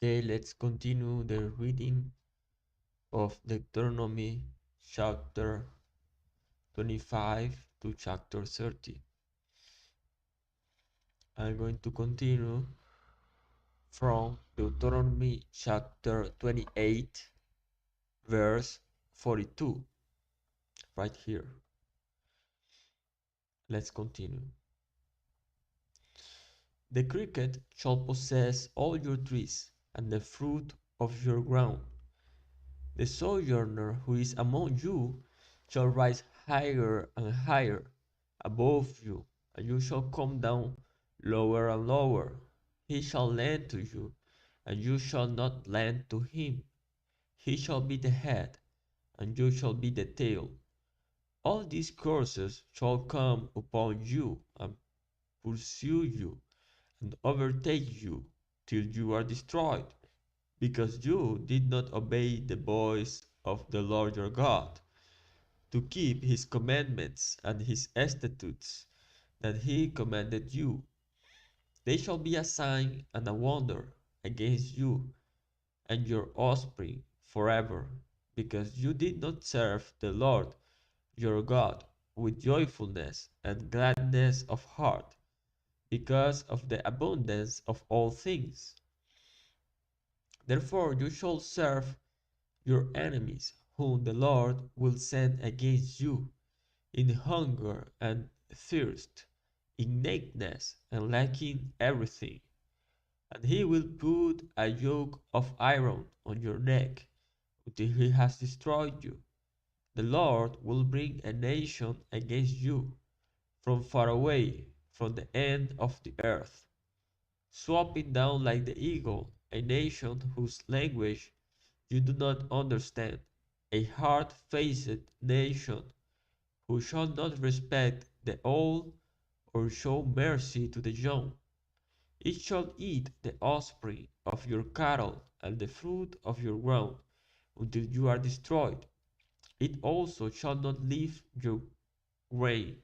Okay, let's continue the reading of Deuteronomy chapter 25 to chapter 30. I'm going to continue from Deuteronomy chapter 28, verse 42, right here. Let's continue. The cricket shall possess all your trees and the fruit of your ground. The sojourner who is among you shall rise higher and higher above you, and you shall come down lower and lower. He shall lend to you, and you shall not lend to him. He shall be the head, and you shall be the tail. All these curses shall come upon you and pursue you and overtake you till you are destroyed, because you did not obey the voice of the Lord your God, to keep his commandments and his statutes that he commanded you. They shall be a sign and a wonder against you and your offspring forever, because you did not serve the Lord your God with joyfulness and gladness of heart, because of the abundance of all things. Therefore you shall serve your enemies, whom the Lord will send against you, in hunger and thirst, in nakedness and lacking everything. And he will put a yoke of iron on your neck until he has destroyed you. The Lord will bring a nation against you from far away, from the end of the earth, swooping down like the eagle, a nation whose language you do not understand, a hard-faced nation who shall not respect the old or show mercy to the young. It shall eat the offspring of your cattle and the fruit of your ground until you are destroyed. It also shall not leave your grain,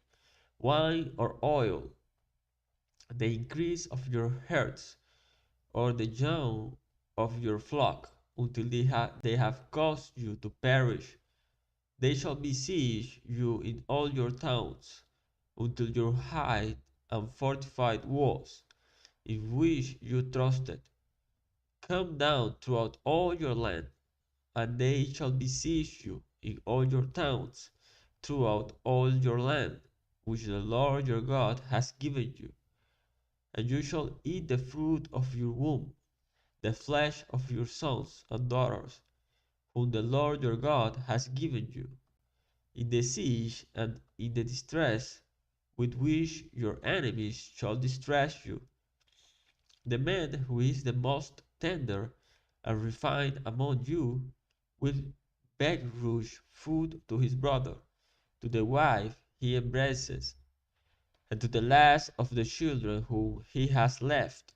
wine, or oil, the increase of your herds, or the young of your flock, until they have caused you to perish. They shall besiege you in all your towns, until your high and fortified walls, in which you trusted, come down throughout all your land, and they shall besiege you in all your towns, throughout all your land, which the Lord your God has given you. And you shall eat the fruit of your womb, the flesh of your sons and daughters, whom the Lord your God has given you, in the siege and in the distress with which your enemies shall distress you. The man who is the most tender and refined among you will begrudge food to his brother, to the wife he embraces, and to the last of the children whom he has left,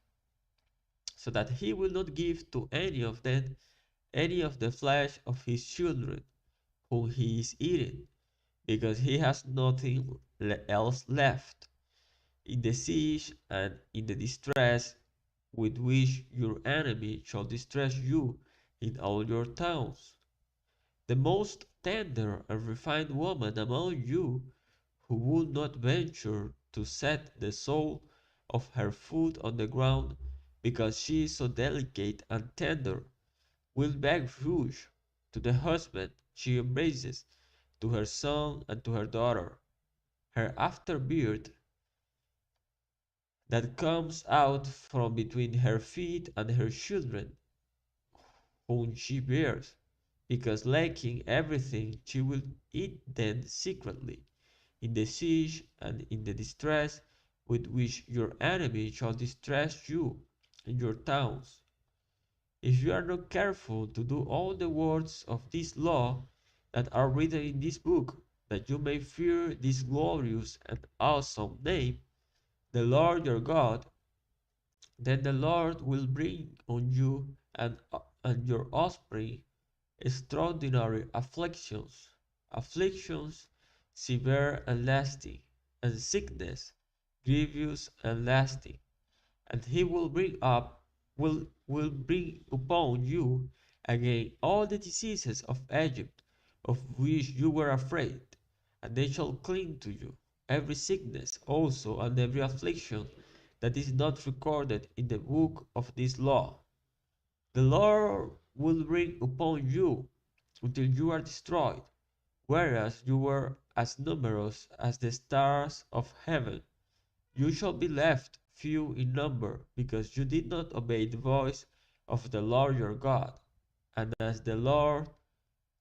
so that he will not give to any of them any of the flesh of his children whom he is eating, because he has nothing else left. In the siege and in the distress with which your enemy shall distress you in all your towns, the most tender and refined woman among you, who would not venture to set the sole of her foot on the ground, because she is so delicate and tender, will beg refuge to the husband she embraces, to her son and to her daughter. Her afterbirth that comes out from between her feet and her children, whom she bears, because lacking everything she will eat them secretly, in the siege and in the distress with which your enemy shall distress you in your towns. If you are not careful to do all the words of this law that are written in this book, that you may fear this glorious and awesome name, the Lord your God, then the Lord will bring on you and your offspring extraordinary afflictions, afflictions severe and lasting, and sickness grievous and lasting. And he will bring up will bring upon you again all the diseases of Egypt, of which you were afraid, and they shall cling to you, every sickness also and every affliction that is not recorded in the book of this law. The Lord will bring upon you until you are destroyed, whereas you were as numerous as the stars of heaven. You shall be left few in number, because you did not obey the voice of the Lord your God. And as the Lord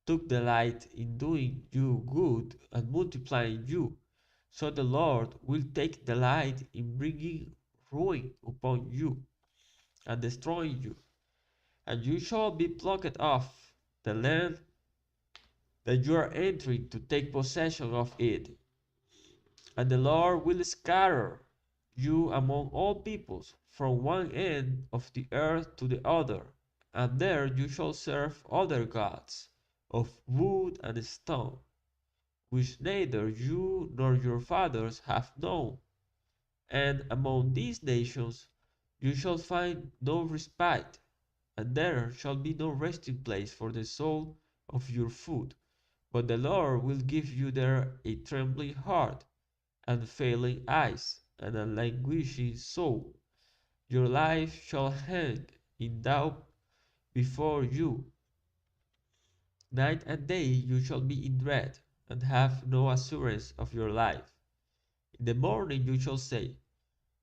took delight in doing you good and multiplying you, so the Lord will take delight in bringing ruin upon you and destroying you. And you shall be plucked off the land that you are entering to take possession of it. And the Lord will scatter you among all peoples, from one end of the earth to the other, and there you shall serve other gods of wood and stone, which neither you nor your fathers have known. And among these nations you shall find no respite, and there shall be no resting place for the sole of your foot. But the Lord will give you there a trembling heart, and failing eyes, and a languishing soul. Your life shall hang in doubt before you. Night and day you shall be in dread, and have no assurance of your life. In the morning you shall say,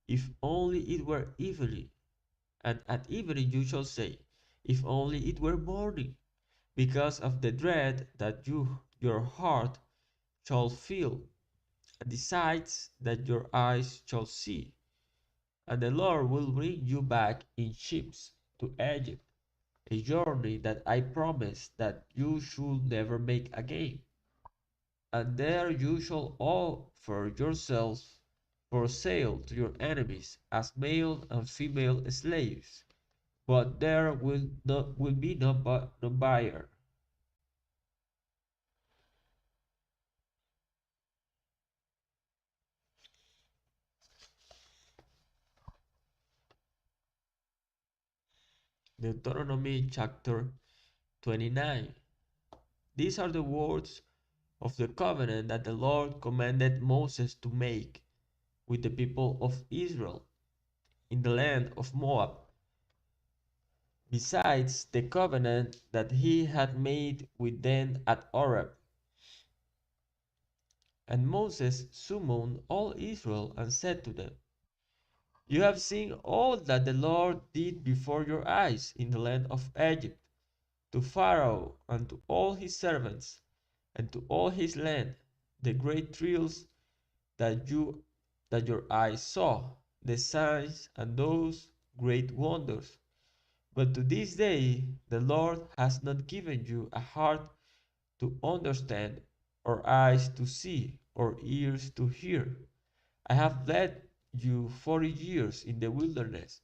if only it were evening, and at evening you shall say, if only it were morning, because of the dread that your heart shall feel, and the sights that your eyes shall see. And the Lord will bring you back in ships to Egypt, a journey that I promised that you should never make again. And there you shall offer yourselves for sale to your enemies as male and female slaves, but there will be no buyer. Deuteronomy chapter 29. These are the words of the covenant that the Lord commanded Moses to make with the people of Israel in the land of Moab, besides the covenant that he had made with them at Horeb. And Moses summoned all Israel and said to them, you have seen all that the Lord did before your eyes in the land of Egypt, to Pharaoh and to all his servants, and to all his land, the great trials that your eyes saw, the signs and those great wonders. But to this day the Lord has not given you a heart to understand, or eyes to see, or ears to hear. I have led you 40 years in the wilderness.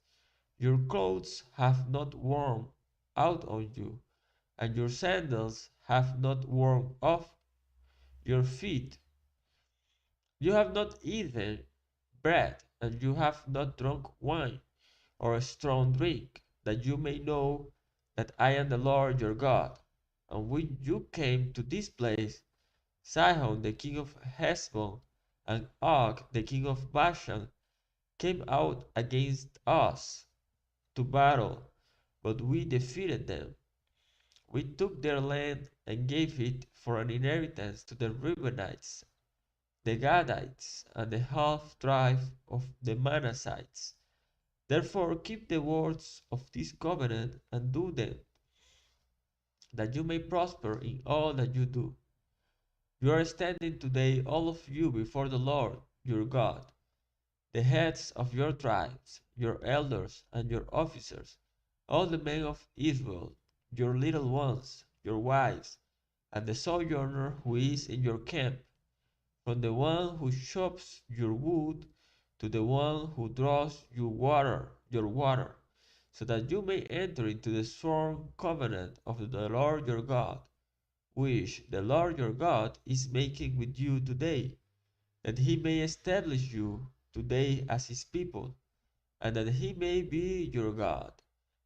Your clothes have not worn out on you, and your sandals have not worn off your feet. You have not eaten bread, and you have not drunk wine or a strong drink, that you may know that I am the Lord your God. And when you came to this place, Sihon the king of Heshbon and Og the king of Bashan came out against us to battle, but we defeated them. We took their land and gave it for an inheritance to the Reubenites, the Gadites, and the half tribe of the Manassites. Therefore keep the words of this covenant and do them, that you may prosper in all that you do. You are standing today, all of you, before the Lord your God, the heads of your tribes, your elders and your officers, all the men of Israel, your little ones, your wives, and the sojourner who is in your camp, from the one who chops your wood to the one who draws your water, so that you may enter into the sworn covenant of the Lord your God, which the Lord your God is making with you today, that he may establish you today as his people, and that he may be your God.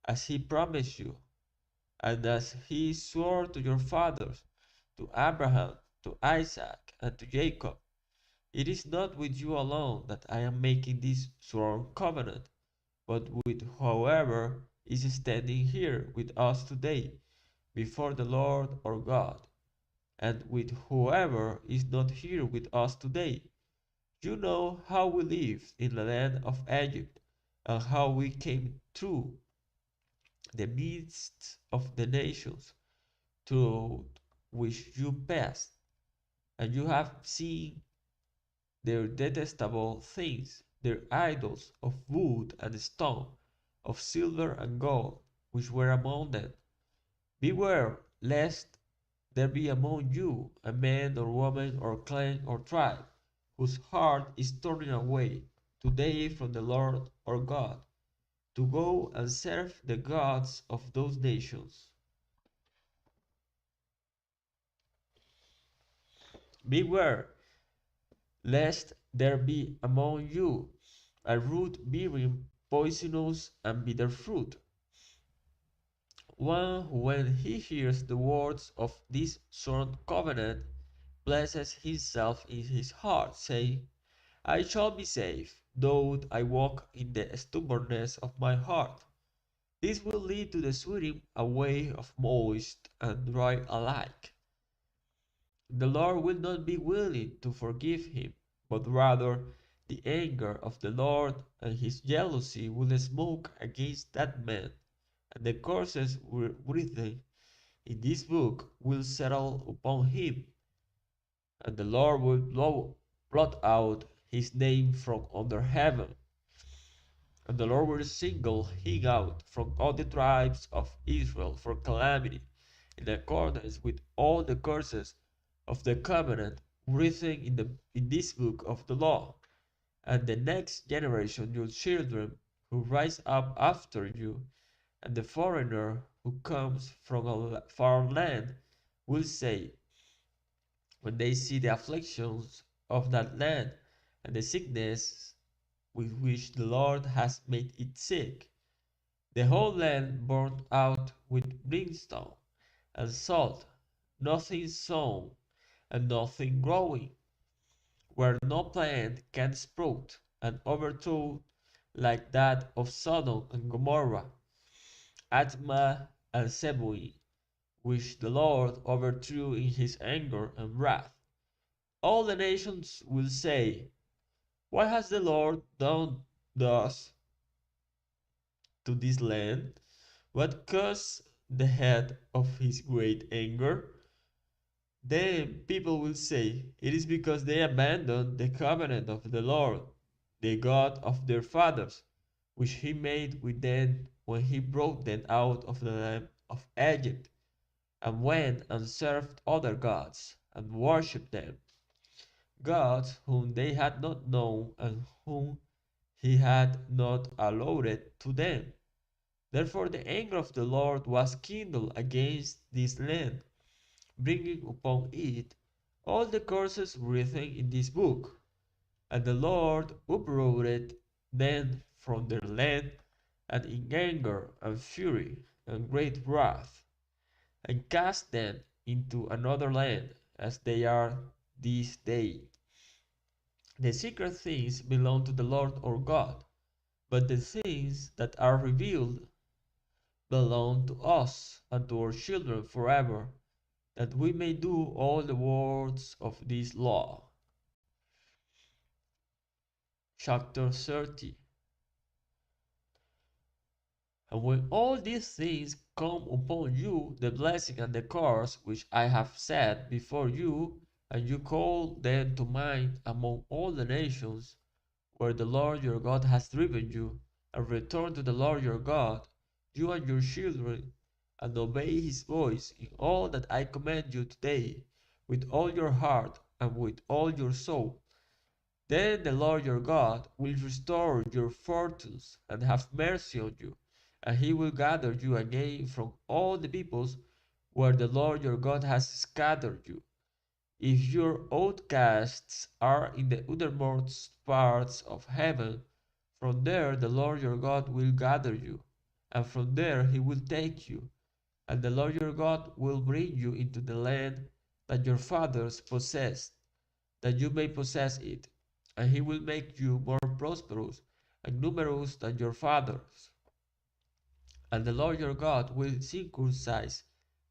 as he promised you, and as he swore to your fathers, to Abraham, to Isaac, and to Jacob. It is not with you alone that I am making this sworn covenant, but with whoever is standing here with us today before the Lord our God, and with whoever is not here with us today. You know how we lived in the land of Egypt, and how we came through the midst of the nations through which you passed, and you have seen their detestable things, their idols of wood and stone, of silver and gold, which were among them. Beware lest there be among you a man or woman or clan or tribe, whose heart is turning away today from the Lord our God, to go and serve the gods of those nations. Beware lest there be among you a root bearing poisonous and bitter fruit, one who when he hears the words of this sworn covenant blesses himself in his heart, saying, I shall be safe, though I walk in the stubbornness of my heart. This will lead to the sweeping away of moist and dry alike. The Lord will not be willing to forgive him, but rather the anger of the Lord and his jealousy will smoke against that man, and the curses written in this book will settle upon him, and the Lord will blot out his name from under heaven, and the Lord will single him out from all the tribes of Israel for calamity, in accordance with all the curses of the covenant written in this book of the law. And the next generation, your children who rise up after you, and the foreigner who comes from a far land, will say, when they see the afflictions of that land and the sickness with which the Lord has made it sick, the whole land burnt out with brimstone and salt, nothing sown and nothing growing, where no plant can sprout, and overthrown like that of Sodom and Gomorrah, Admah and Zeboim, which the Lord overthrew in his anger and wrath. All the nations will say, why has the Lord done thus to this land? What caused the head of his great anger? Then people will say, it is because they abandoned the covenant of the Lord, the God of their fathers, which he made with them when he brought them out of the land of Egypt, and went and served other gods, and worshipped them, gods whom they had not known and whom he had not allotted to them. Therefore the anger of the Lord was kindled against this land, bringing upon it all the curses written in this book. And the Lord uprooted them from their land, and in anger and fury and great wrath, and cast them into another land, as they are this day. The secret things belong to the Lord our God, but the things that are revealed belong to us and to our children forever, that we may do all the words of this law. Chapter 30. And when all these things come upon you, the blessing and the curse which I have set before you, and you call them to mind among all the nations where the Lord your God has driven you, and return to the Lord your God, you and your children, and obey his voice in all that I command you today, with all your heart and with all your soul, then the Lord your God will restore your fortunes and have mercy on you, and he will gather you again from all the peoples where the Lord your God has scattered you. If your outcasts are in the uttermost parts of heaven, from there the Lord your God will gather you. and from there he will take you, and the Lord your God will bring you into the land that your fathers possessed, that you may possess it, and he will make you more prosperous and numerous than your fathers. And the Lord your God will circumcise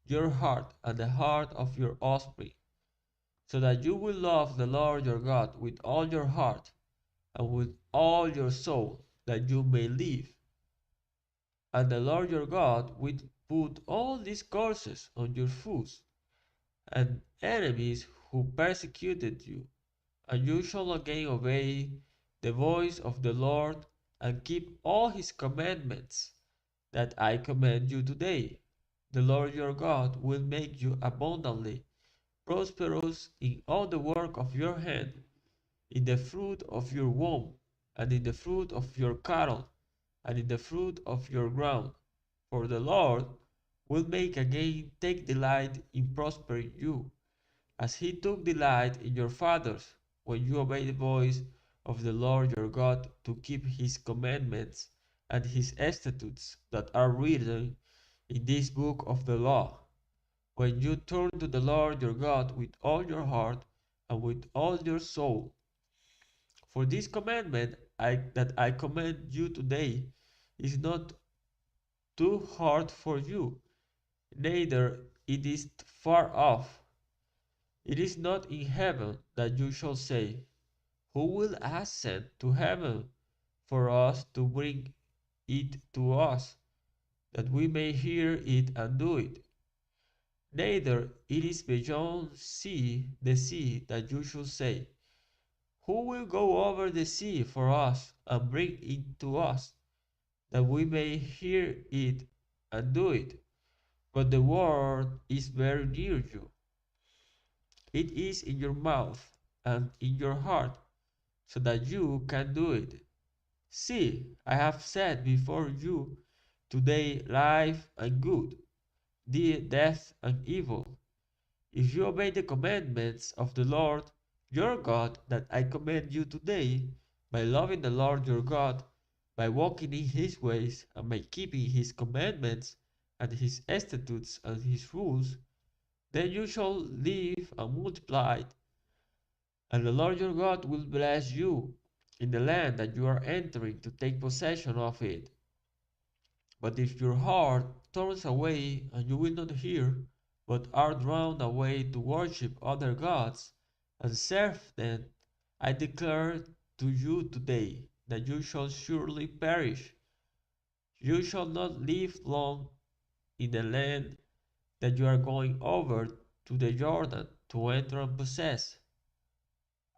your heart and the heart of your offspring, so that you will love the Lord your God with all your heart and with all your soul, that you may live. And the Lord your God will put all these curses on your foes and enemies who persecuted you, and you shall again obey the voice of the Lord and keep all his commandments that I command you today. The Lord your God will make you abundantly prosperous in all the work of your hand, in the fruit of your womb, and in the fruit of your cattle, and in the fruit of your ground. For the Lord will make again take delight in prospering you, as he took delight in your fathers, when you obey the voice of the Lord your God to keep his commandments and his statutes that are written in this book of the law. When you turn to the Lord your God with all your heart and with all your soul. For this commandment that I command you today is not too hard for you, neither it is far off. It is not in heaven, that you shall say, who will ascend to heaven for us to bring it to us, that we may hear it and do it? Neither it is beyond the sea, that you should say, who will go over the sea for us and bring it to us, that we may hear it and do it? But the word is very near you. It is in your mouth and in your heart, so that you can do it. See, I have set before you today life and good, death and evil. If you obey the commandments of the Lord your God that I command you today, by loving the Lord your God, by walking in his ways, and by keeping his commandments and his statutes and his rules, then you shall live and multiply, and the Lord your God will bless you in the land that you are entering to take possession of it. But if your heart turns away and you will not hear, but are drawn away to worship other gods and serve them, I declare to you today that you shall surely perish. You shall not live long in the land that you are going over to the Jordan to enter and possess.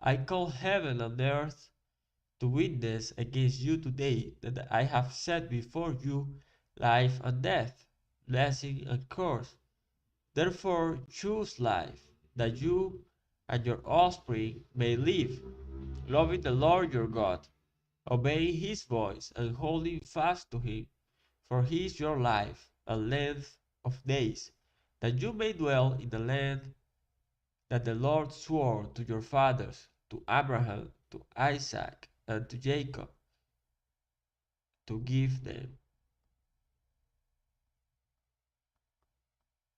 I call heaven and earth to witness against you today that I have set before you life and death, blessing and curse. Therefore choose life, that you and your offspring may live, loving the Lord your God, obeying his voice and holding fast to him, for he is your life and length of days, that you may dwell in the land that the Lord swore to your fathers, to Abraham, to Isaac, and to Jacob, to give them.